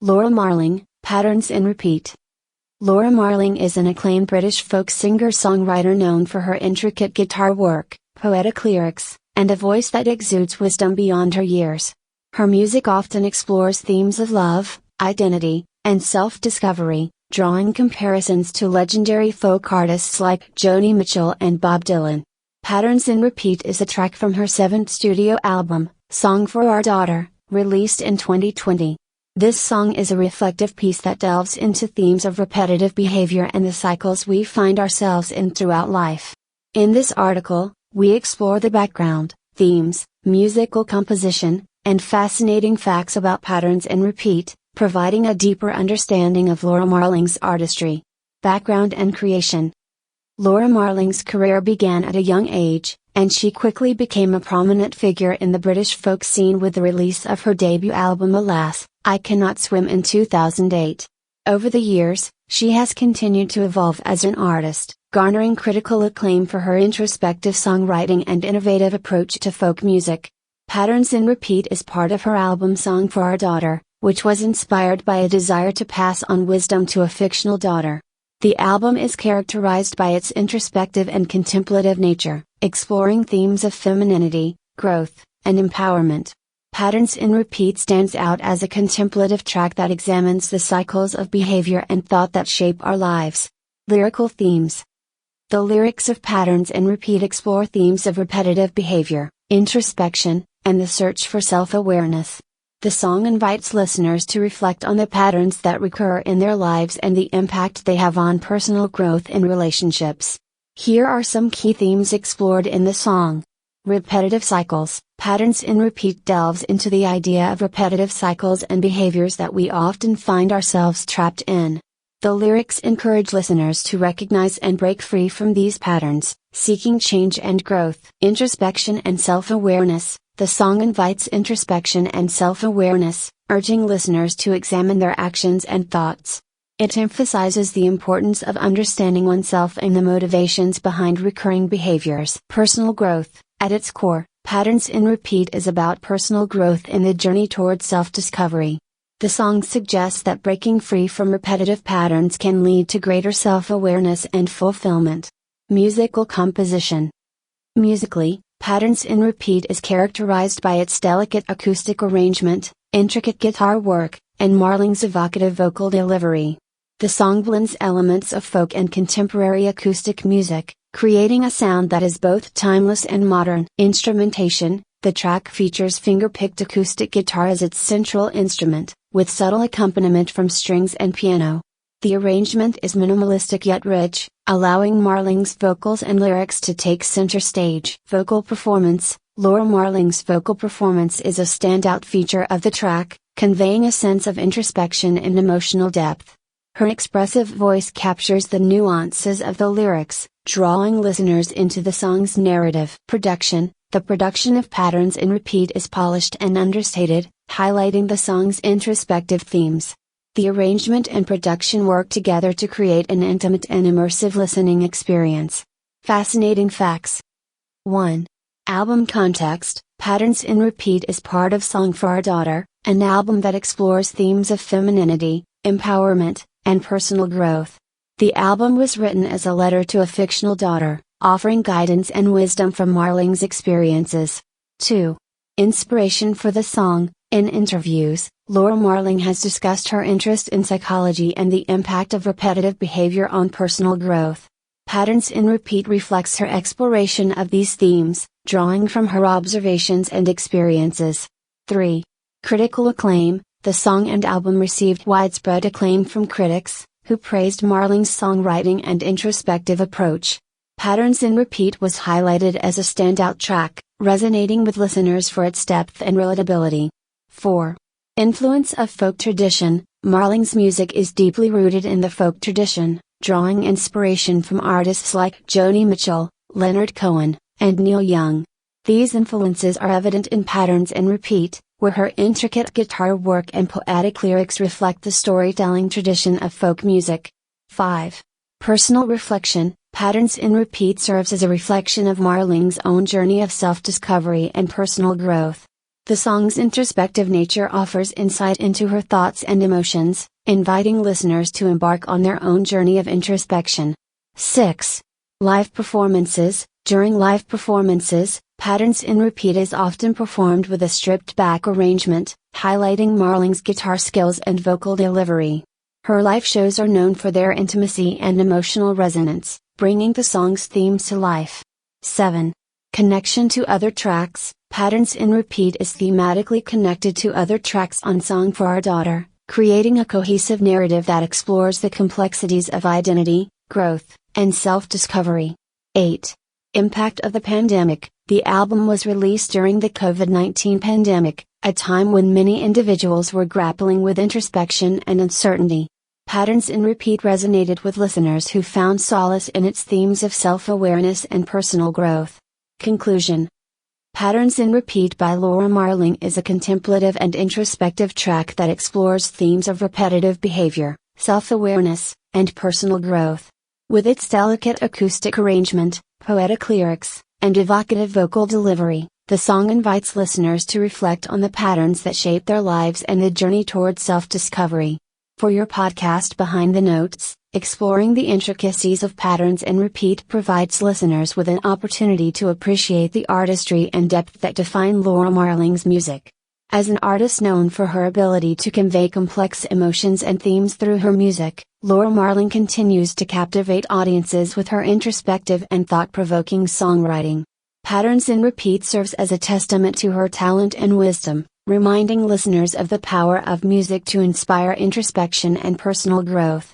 Laura Marling, Patterns in Repeat. Laura Marling is an acclaimed British folk singer-songwriter known for her intricate guitar work, poetic lyrics, and a voice that exudes wisdom beyond her years. Her music often explores themes of love, identity, and self-discovery, drawing comparisons to legendary folk artists like Joni Mitchell and Bob Dylan. Patterns in Repeat is a track from her 7th studio album, Song for Our Daughter, released in 2020. This song is a reflective piece that delves into themes of repetitive behavior and the cycles we find ourselves in throughout life. In this article, we explore the background, themes, musical composition, and fascinating facts about Patterns in Repeat, providing a deeper understanding of Laura Marling's artistry. Background and creation. Laura Marling's career began at a young age, and she quickly became a prominent figure in the British folk scene with the release of her debut album Alas, I Cannot Swim in 2008. Over the years, she has continued to evolve as an artist, garnering critical acclaim for her introspective songwriting and innovative approach to folk music. Patterns in Repeat is part of her album Song for Our Daughter, which was inspired by a desire to pass on wisdom to a fictional daughter. The album is characterized by its introspective and contemplative nature, exploring themes of femininity, growth, and empowerment. Patterns in Repeat stands out as a contemplative track that examines the cycles of behavior and thought that shape our lives. Lyrical themes. The lyrics of Patterns in Repeat explore themes of repetitive behavior, introspection, and the search for self-awareness. The song invites listeners to reflect on the patterns that recur in their lives and the impact they have on personal growth in relationships. Here are some key themes explored in the song. Repetitive cycles. Patterns in Repeat delves into the idea of repetitive cycles and behaviors that we often find ourselves trapped in. The lyrics encourage listeners to recognize and break free from these patterns, seeking change and growth. Introspection and self-awareness. The song invites introspection and self-awareness, urging listeners to examine their actions and thoughts. It emphasizes the importance of understanding oneself and the motivations behind recurring behaviors. Personal growth. At its core, Patterns in Repeat is about personal growth in the journey toward self-discovery. The song suggests that breaking free from repetitive patterns can lead to greater self-awareness and fulfillment. Musical composition. Musically, Patterns in Repeat is characterized by its delicate acoustic arrangement, intricate guitar work, and Marling's evocative vocal delivery. The song blends elements of folk and contemporary acoustic music, creating a sound that is both timeless and modern. Instrumentation. The track features finger-picked acoustic guitar as its central instrument, with subtle accompaniment from strings and piano. The arrangement is minimalistic yet rich, allowing Marling's vocals and lyrics to take center stage. Vocal performance. Laura Marling's vocal performance is a standout feature of the track, conveying a sense of introspection and emotional depth. Her expressive voice captures the nuances of the lyrics, drawing listeners into the song's narrative. Production. The production of Patterns in Repeat is polished and understated, highlighting the song's introspective themes. The arrangement and production work together to create an intimate and immersive listening experience. Fascinating facts. 1. Album context. Patterns in Repeat is part of Song for Our Daughter, an album that explores themes of femininity, empowerment, and personal growth. The album was written as a letter to a fictional daughter, offering guidance and wisdom from Marling's experiences. 2. Inspiration for the song. In interviews, Laura Marling has discussed her interest in psychology and the impact of repetitive behavior on personal growth. Patterns in Repeat reflects her exploration of these themes, drawing from her observations and experiences. 3. Critical acclaim. The song and album received widespread acclaim from critics, who praised Marling's songwriting and introspective approach. Patterns in Repeat was highlighted as a standout track, resonating with listeners for its depth and relatability. 4. Influence of folk tradition. Marling's music is deeply rooted in the folk tradition, drawing inspiration from artists like Joni Mitchell, Leonard Cohen, and Neil Young. These influences are evident in Patterns in Repeat, where her intricate guitar work and poetic lyrics reflect the storytelling tradition of folk music. 5. Personal reflection. Patterns in Repeat serves as a reflection of Marling's own journey of self-discovery and personal growth. The song's introspective nature offers insight into her thoughts and emotions, inviting listeners to embark on their own journey of introspection. 6. Live performances. During live performances, Patterns in Repeat is often performed with a stripped-back arrangement, highlighting Marling's guitar skills and vocal delivery. Her live shows are known for their intimacy and emotional resonance, bringing the song's themes to life. 7. Connection to other tracks. Patterns in Repeat is thematically connected to other tracks on Song for Our Daughter, creating a cohesive narrative that explores the complexities of identity, growth, and self-discovery. 8. Impact of the pandemic. The album was released during the COVID-19 pandemic, a time when many individuals were grappling with introspection and uncertainty. Patterns in Repeat resonated with listeners who found solace in its themes of self-awareness and personal growth. Conclusion. Patterns in Repeat by Laura Marling is a contemplative and introspective track that explores themes of repetitive behavior, self-awareness, and personal growth. With its delicate acoustic arrangement, poetic lyrics, and evocative vocal delivery, the song invites listeners to reflect on the patterns that shape their lives and the journey toward self-discovery. For your podcast Behind the Notes, exploring the intricacies of Patterns in Repeat provides listeners with an opportunity to appreciate the artistry and depth that define Laura Marling's music. As an artist known for her ability to convey complex emotions and themes through her music, Laura Marling continues to captivate audiences with her introspective and thought-provoking songwriting. Patterns in Repeat serves as a testament to her talent and wisdom, reminding listeners of the power of music to inspire introspection and personal growth.